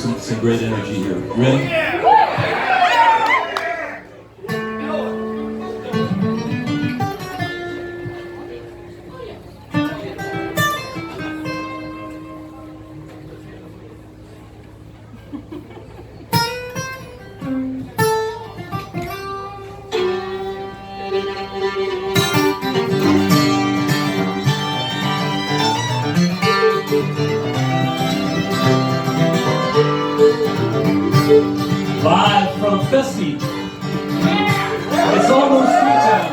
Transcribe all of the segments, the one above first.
some great energy here. Ready? Live from Festy. It's almost tea time.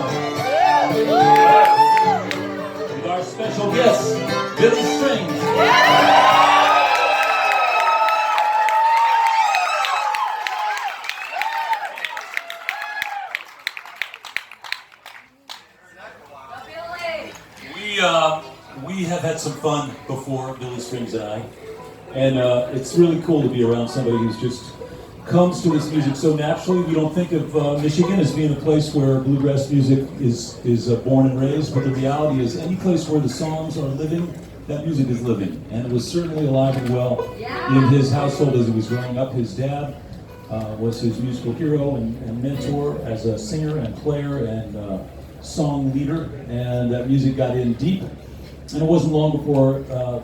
With our special guest, Billy Strings. We have had some fun before, Billy Strings and I, and it's really cool to be around somebody who's just comes to this music so naturally. We don't think of Michigan as being a place where bluegrass music is born and raised, but the reality is any place where the songs are living, that music is living. And it was certainly alive and well in his household as he was growing up. His dad was his musical hero and mentor as a singer and player and song leader, and that music got in deep. And it wasn't long before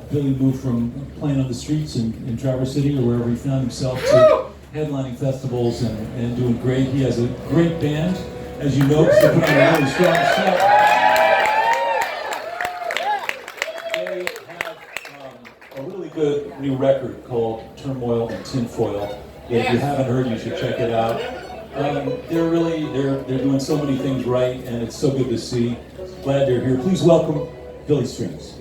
Billy moved from playing on the streets in Traverse City or wherever he found himself to headlining festivals and doing great. He has a great band, as you know, because they put on a really strong set. They have a really good new record called Turmoil and Tinfoil. If you haven't heard, you should check it out. They're doing so many things right, and it's so good to see. Glad they're here. Please welcome Billy Strings.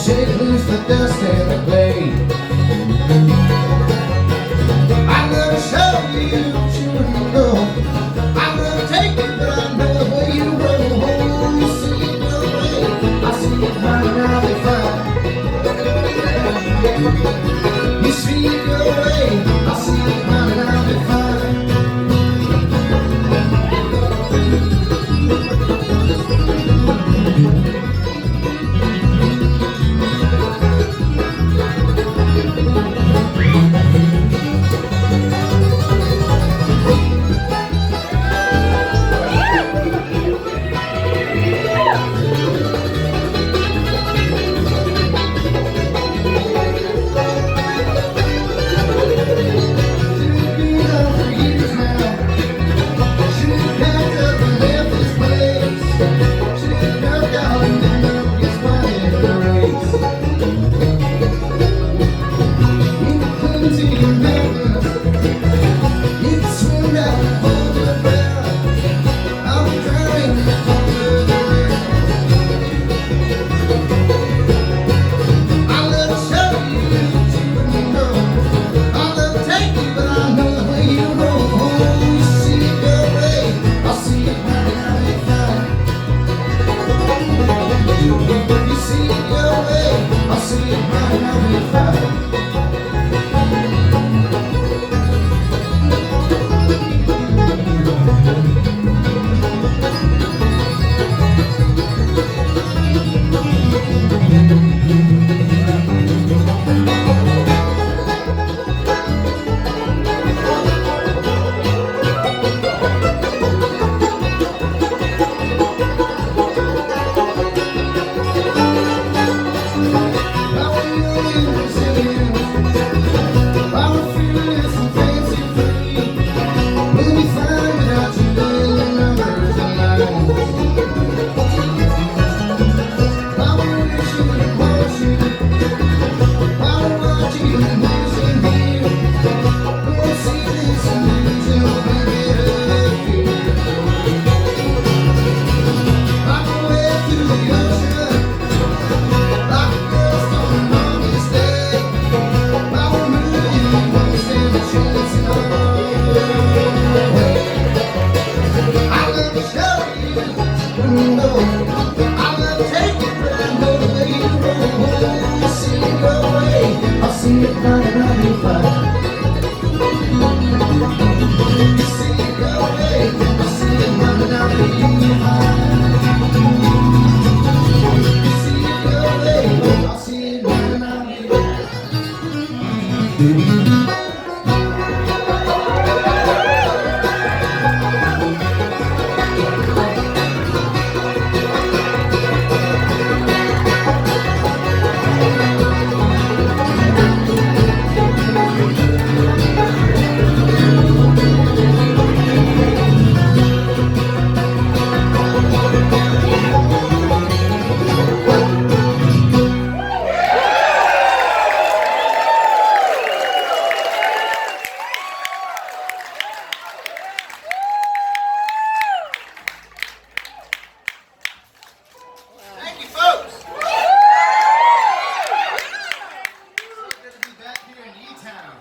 Shake loose the dust and the clay. I'm gonna show you what you wouldn't know. I'm gonna take it, but I know the way you roll. Oh, you see it your way. I see it mine and I'll be fine. You see it your way. I see it mine and I'll be fine. Thank you, folks. Good to be back here in E-Town.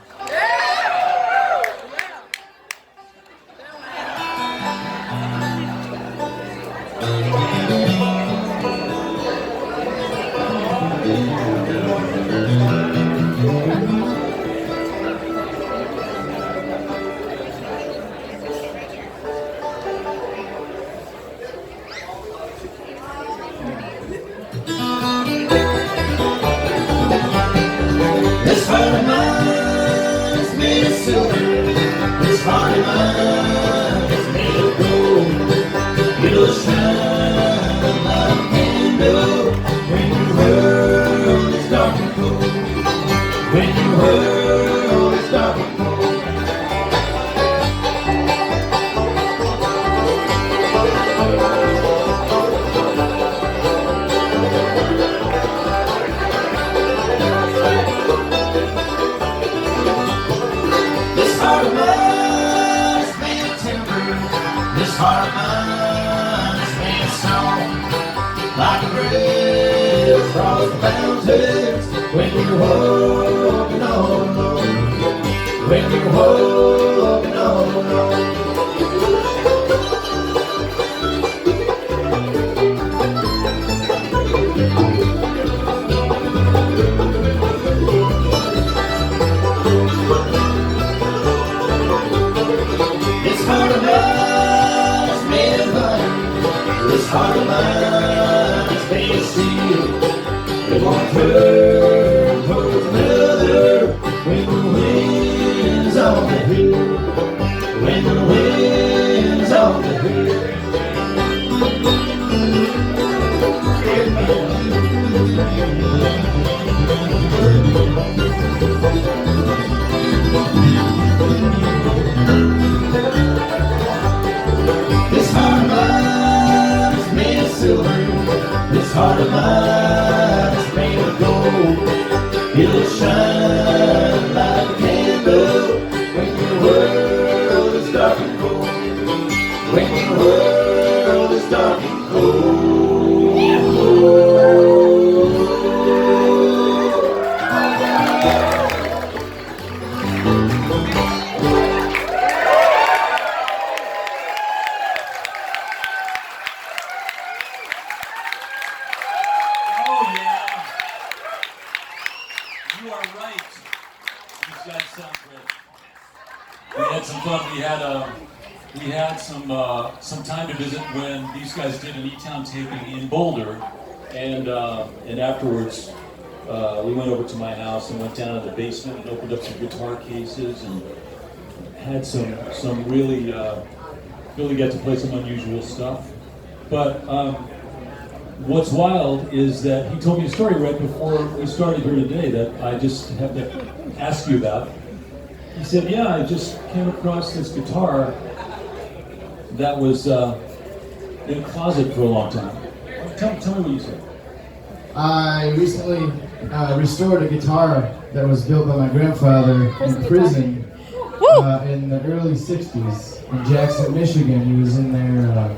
This heart of mine is made of silver. This heart of mine is made of gold. It'll shine like a candle when your world is dark and cold. When your world is dark and cold. This heart of mine is made of timber. This heart of mine is made of stone. Like a bridge across the mountains when you're walking all alone. When you're walking all alone. This heart of mine is made of iron. This heart of mine is made of steel. It won't turn towards another when the wind's on the hill. When the wind's on the hill. This heart of mine is made of silver. This heart of mine is made of gold. It'll shine like a candle when your world is dark and cold. When your world is dark and cold. Oh yeah, you are right. These guys sound great. We had some fun. We had some time to visit when these guys did an E-Town taping in Boulder, and afterwards we went over to my house and went down to the basement and opened up some guitar cases and had some really got to play some unusual stuff. But what's wild is that he told me a story right before we started here today that I just have to ask you about. He said, yeah, I just came across this guitar that was in a closet for a long time. Tell me what you said. I recently restored a guitar that was built by my grandfather in prison in the early 60s in Jackson, Michigan. He was in there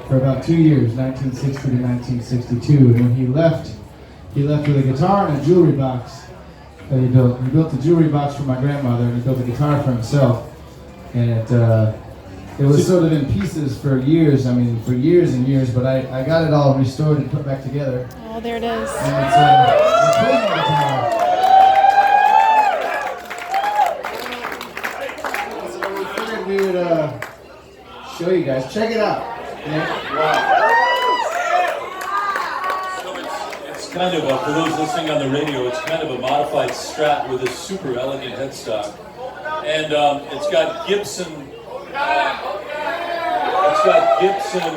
for about 2 years, 1960 to 1962. And when he left with a guitar and a jewelry box that he built. He built the jewelry box for my grandmother, and he built a guitar for himself. And it was sort of in pieces for years. I mean, for years and years. But I got it all restored and put back together. Oh, there it is. And it's a prison guitar. So we figured we would show you guys. Check it out. Yeah. So it's kind of for those listening on the radio, it's kind of a modified Strat with a super elegant headstock, and it's got Gibson. It's got Gibson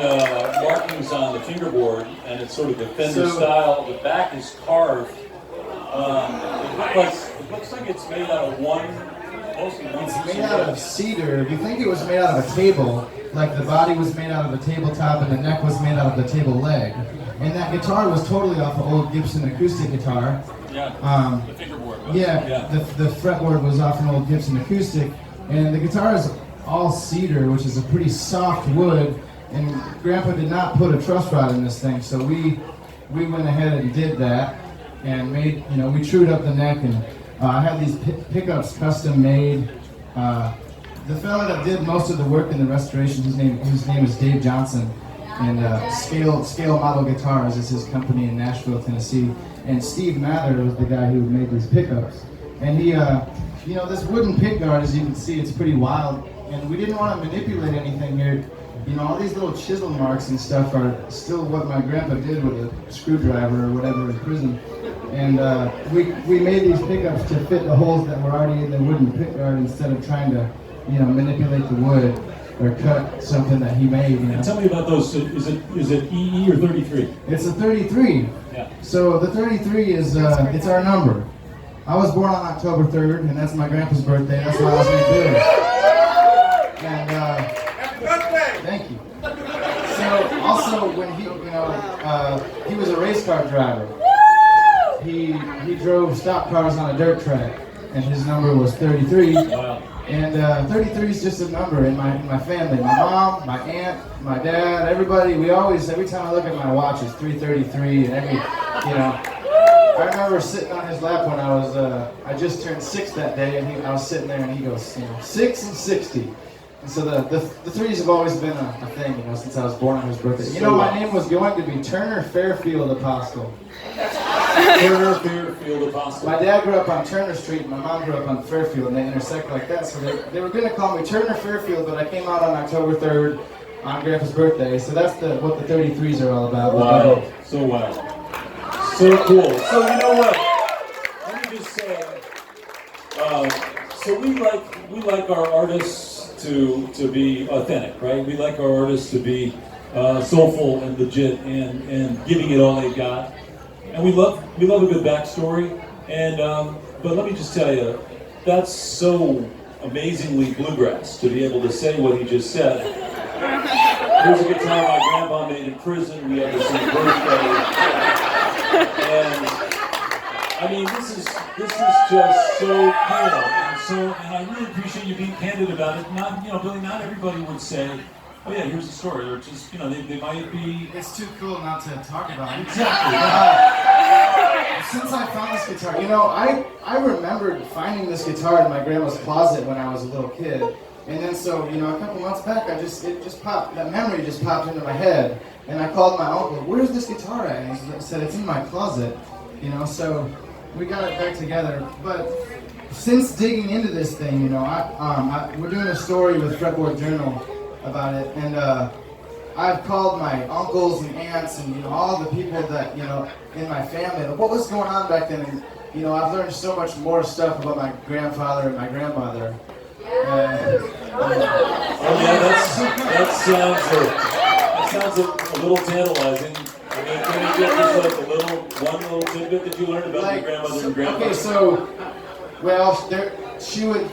markings on the fingerboard, and it's sort of a Fender style. The back is carved. It looks like it's made out of one. It's made out of cedar. We think it was made out of a table, like the body was made out of a tabletop and the neck was made out of the table leg. And that guitar was totally off an old Gibson acoustic guitar. Yeah, the fingerboard was. Yeah. The fretboard was off an old Gibson acoustic. And the guitar is all cedar, which is a pretty soft wood. And Grandpa did not put a truss rod in this thing, so we went ahead and did that. And made, we trued up the neck, and I had these pickups custom made. The fella that did most of the work in the restoration, his name is Dave Johnson, and Scale Model Guitars is his company in Nashville, Tennessee. And Steve Mather was the guy who made these pickups. And he, this wooden pickguard, as you can see, it's pretty wild. And we didn't want to manipulate anything here. All these little chisel marks and stuff are still what my grandpa did with a screwdriver or whatever in prison. And we made these pickups to fit the holes that were already in the wooden pickguard instead of trying to, manipulate the wood or cut something that he made. And tell me about those. Is it EE or 33? It's a 33. Yeah. So the 33 is it's our number. I was born on October 3rd, and that's my grandpa's birthday. That's why I was named Billy. And thank you. So also when he was a race car driver. He drove stock cars on a dirt track, and his number was 33. Wow. And 33 is just a number in my family. My mom, my aunt, my dad, everybody. Every time I look at my watch, it's 3:33, and I remember sitting on his lap when I just turned 6 that day, and I was sitting there, and he goes, 6 and 60. And so the threes have always been a thing, since I was born on his birthday. My name was going to be Turner Fairfield Apostle. Turner Fairfield Apostle. My dad grew up on Turner Street, and my mom grew up on Fairfield, and they intersect like that. So they were going to call me Turner Fairfield, but I came out on October 3rd on Grandpa's birthday. So that's what the 33s are all about. Wow, so wild. So cool. So you know what? Let me just say, so we like our artists to be authentic, right? We like our artists to be soulful and legit and giving it all they got. And we love a good backstory. And but let me just tell you, that's so amazingly bluegrass to be able to say what he just said. Here's a guitar my grandpa made in prison. We have the same birthday. And I mean, this is just so cool. And I really appreciate you being candid about it. Not, Billy, not everybody would say, oh yeah, here's the story. Or just, they might be... It's too cool not to talk about it. Exactly. Since I found this guitar, I remembered finding this guitar in my grandma's closet when I was a little kid. And then so, a couple months back, it just popped, that memory just popped into my head. And I called my uncle, where's this guitar at? And he said, it's in my closet. So we got it back together. But since digging into this thing, we're doing a story with Fretboard Journal about it, and I've called my uncles and aunts and all the people that in my family. What was going on back then? And I've learned so much more stuff about my grandfather and my grandmother. Oh yeah, that sounds a little tantalizing. I mean, can you give us one little tidbit that you learned about your grandmother and grandfather? Okay, so, she would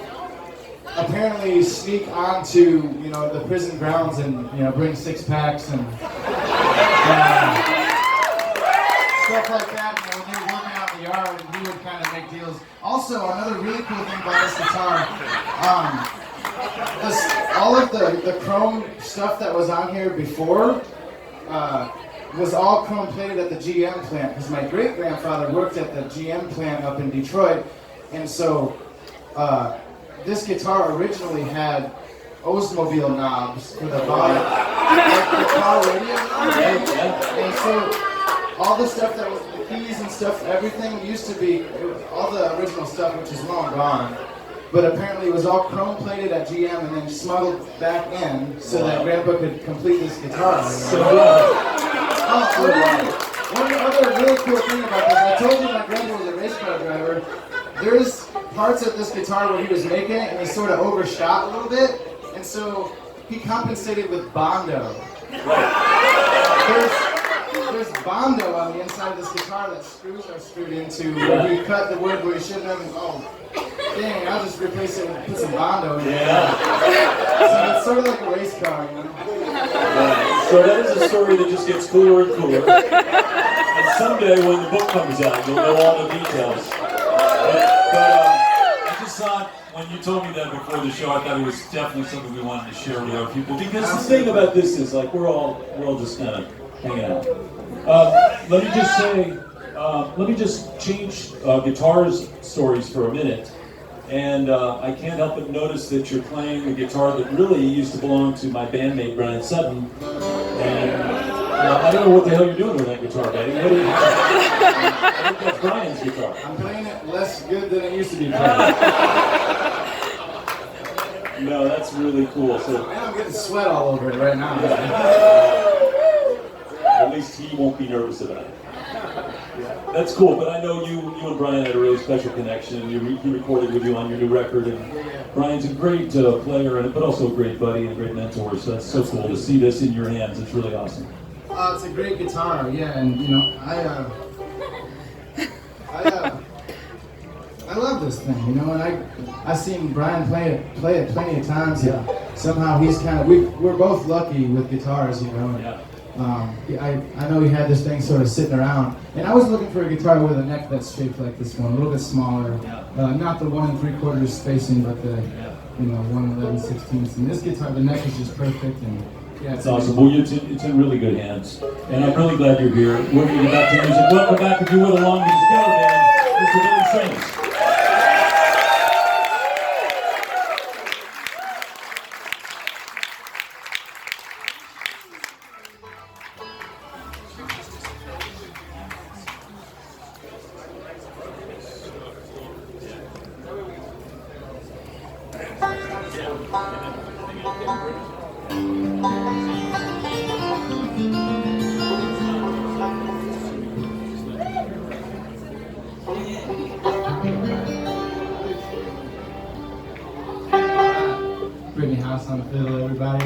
apparently sneak onto, the prison grounds and, bring 6 packs and stuff like that. When they were working out in the yard, and he would kind of make deals. Also, another really cool thing about this guitar, all of the chrome stuff that was on here before was all chrome plated at the GM plant, because my great-grandfather worked at the GM plant up in Detroit, and so this guitar originally had Oldsmobile knobs for the bottom, like the car radio knobs, and so all the stuff that was the keys and stuff, everything used to be, all the original stuff, which is long gone, but apparently it was all chrome plated at GM and then smuggled back in so that Grandpa could complete this guitar. One other really cool thing about this, I told you my grandpa was a race car driver. There's parts of this guitar where he was making it and he sort of overshot a little bit, and so he compensated with Bondo. There's Bondo on the inside of this guitar that screws are screwed into where he cut the wood where he shouldn't have, and dang, I'll just replace it and put some Bondo in there. So it's sort of like a race car, you know? Right. So that is a story that just gets cooler and cooler. And someday when the book comes out, you'll know all the details. I just thought, when you told me that before the show, I thought it was definitely something we wanted to share with other people. Because the thing about this is, like, we're all just kind of hanging out. Let me just change guitars stories for a minute. And I can't help but notice that you're playing a guitar that really used to belong to my bandmate Brian Sutton. And I don't know what the hell you're doing with that guitar, buddy. I think that's Brian's guitar. I'm playing it less good than it used to be playing. No, that's really cool. So I'm getting sweat all over it right now. at least he won't be nervous about it. Yeah, that's cool. But I know you and Brian had a really special connection. He recorded with you on your new record, and Brian's a great player, but also a great buddy and a great mentor. So that's so cool to see this in your hands. It's really awesome. It's a great guitar, yeah, and you know, I love this thing, you know, and I've seen Brian play it plenty of times. Yeah. Somehow he's kind of we're both lucky with guitars, you know. And, Yeah. I know he had this thing sort of sitting around, and I was looking for a guitar with a neck that's shaped like this one, a little bit smaller. Yeah. Not the 1 3/4 spacing, but the 1 11/16. And this guitar, the neck is just perfect, and yeah, It's awesome. Well, it's in really good hands, and I'm really glad you're here. We're going to get back to music. Welcome back, if you would, along with this go, man. Mr. Billy Strings. Brittany Haas on the fiddle, everybody.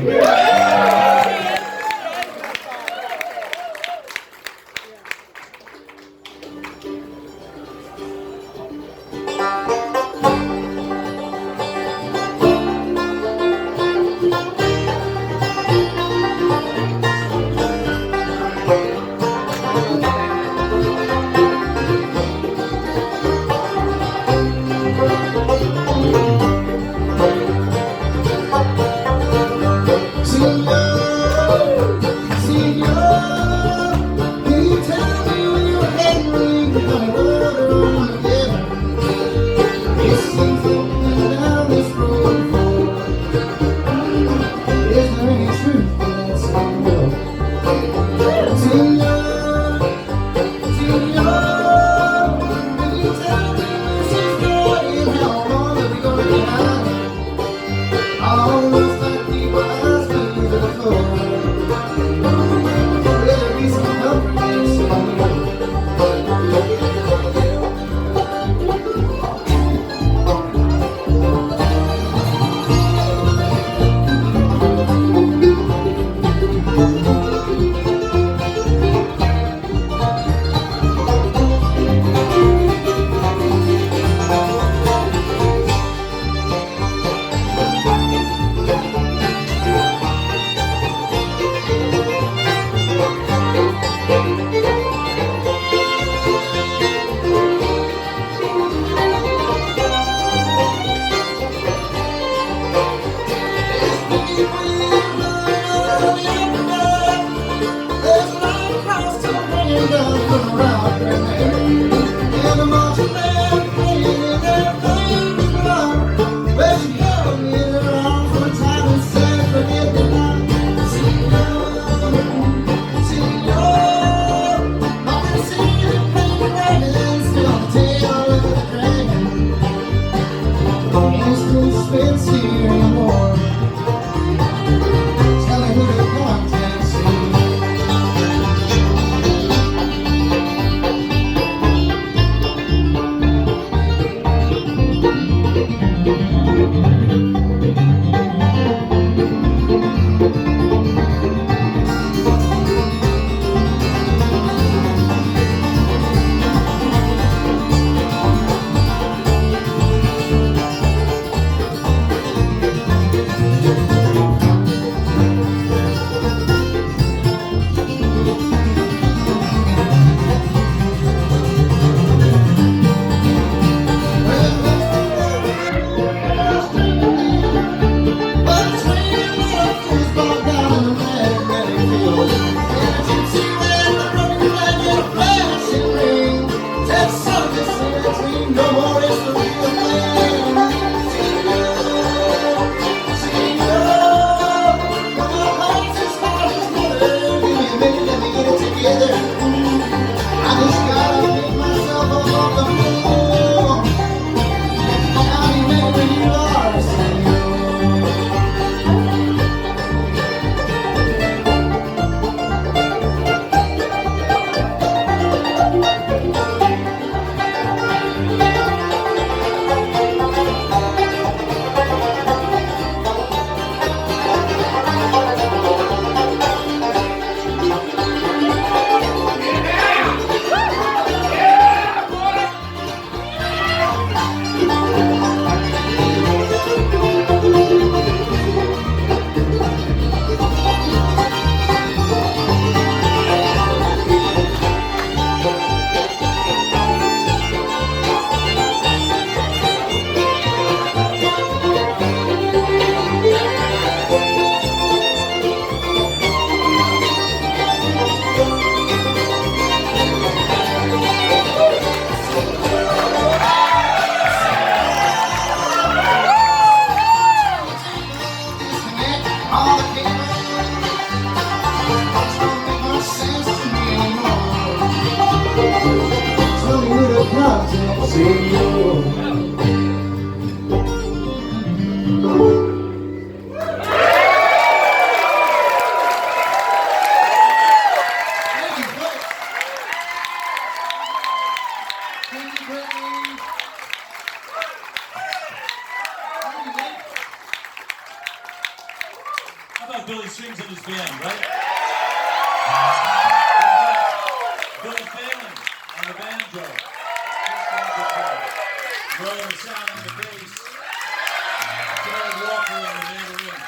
Billy Strings and his band, right? Billy Phelan on the banjo. Roy Sound on the bass. Gerald Walker on the mandolin.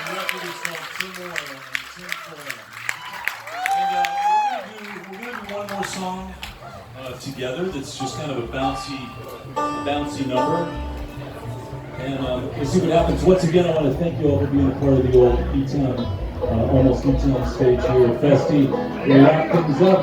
The record is called Senor and Tinfoil. And we're gonna do one more song together. That's just kind of a bouncy number. And we'll see what happens. Once again, I want to thank you all for being a part of the old E-Town, almost E-Town stage here at Festy. We'll wrap things up.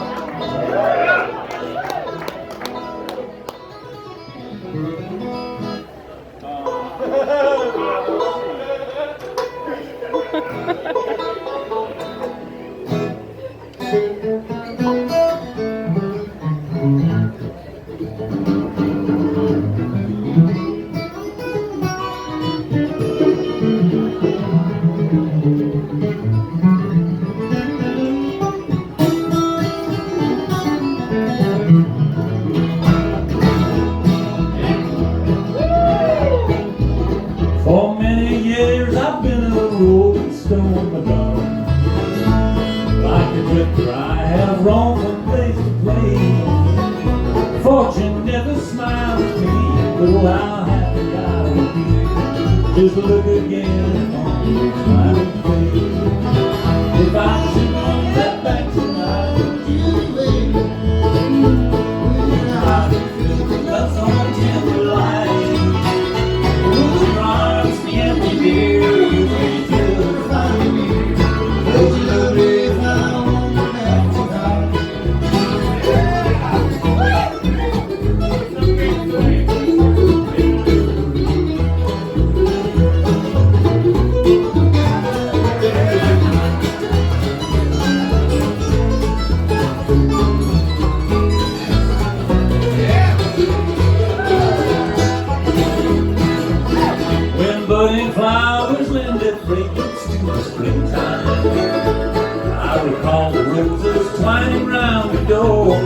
For many years I've been a rolling stone Madonna. Like a drifter I have roamed from place to place. Fortune never smiled at me, but oh how happy I would be just to look again on your smiling face. If I should run that back tonight, would you leave? Would your eyes feel the love on tender light? Would your arms be empty, dear? You may still find me. Would you love me if I won't go back tonight? When budding flowers lend their fragrance to the springtime, I recall the roses twining round the door.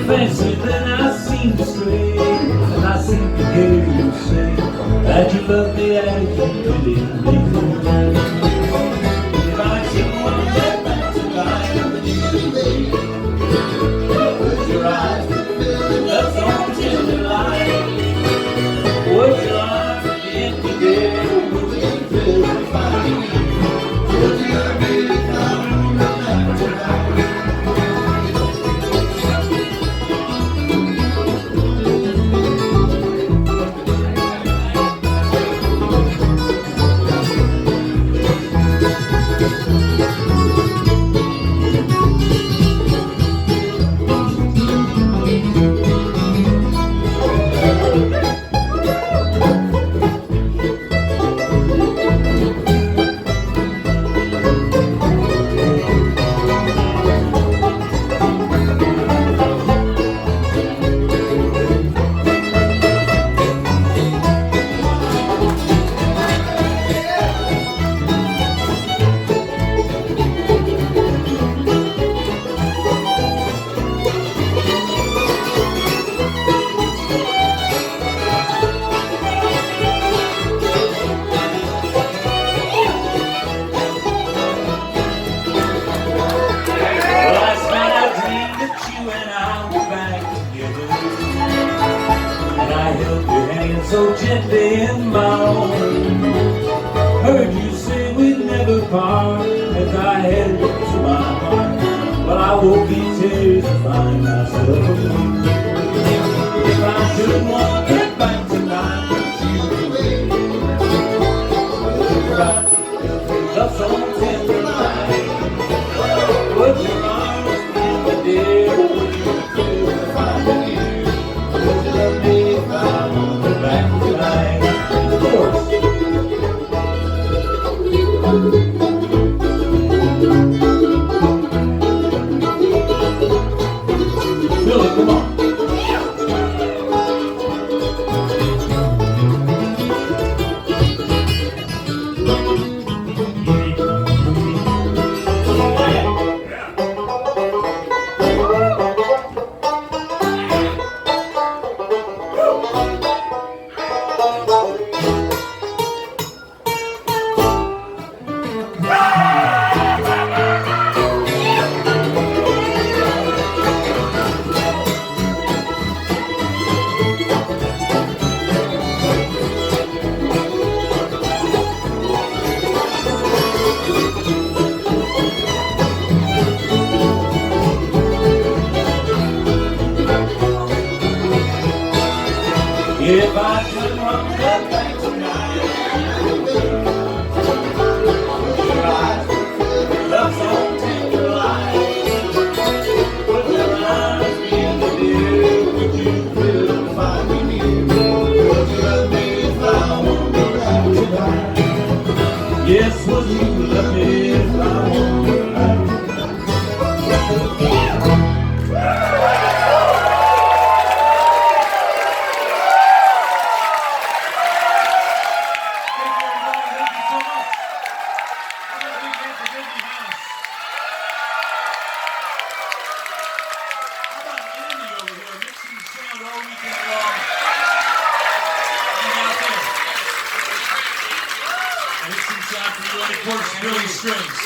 Fancy then I seem to stray, and I seem to hear you say that you love me as you really mean. If I should want to get back to life, would you leave? Would your eyes fill the love song tender light? Would your arms be empty, dear? Would you feel me finding me? Would you love me if I won't go back tonight? So gently in my arms, heard you say we'd never part as I headed to my heart, but I won't be tears to find myself alone. If I should want to get back tonight, would you wait? Would you ride love so tender light? Would your arms be my dear? Would you feel the fire here? Would you love me if I want to back tonight? Of course. If I should run that thing tonight, your eyes would fill with love so tender light. Would their eyes be in the deer? Would you feel find me near? Would you love me if I won't be back tonight? Yes, would you love me if I won't be back tonight? Of course, Billy Strings.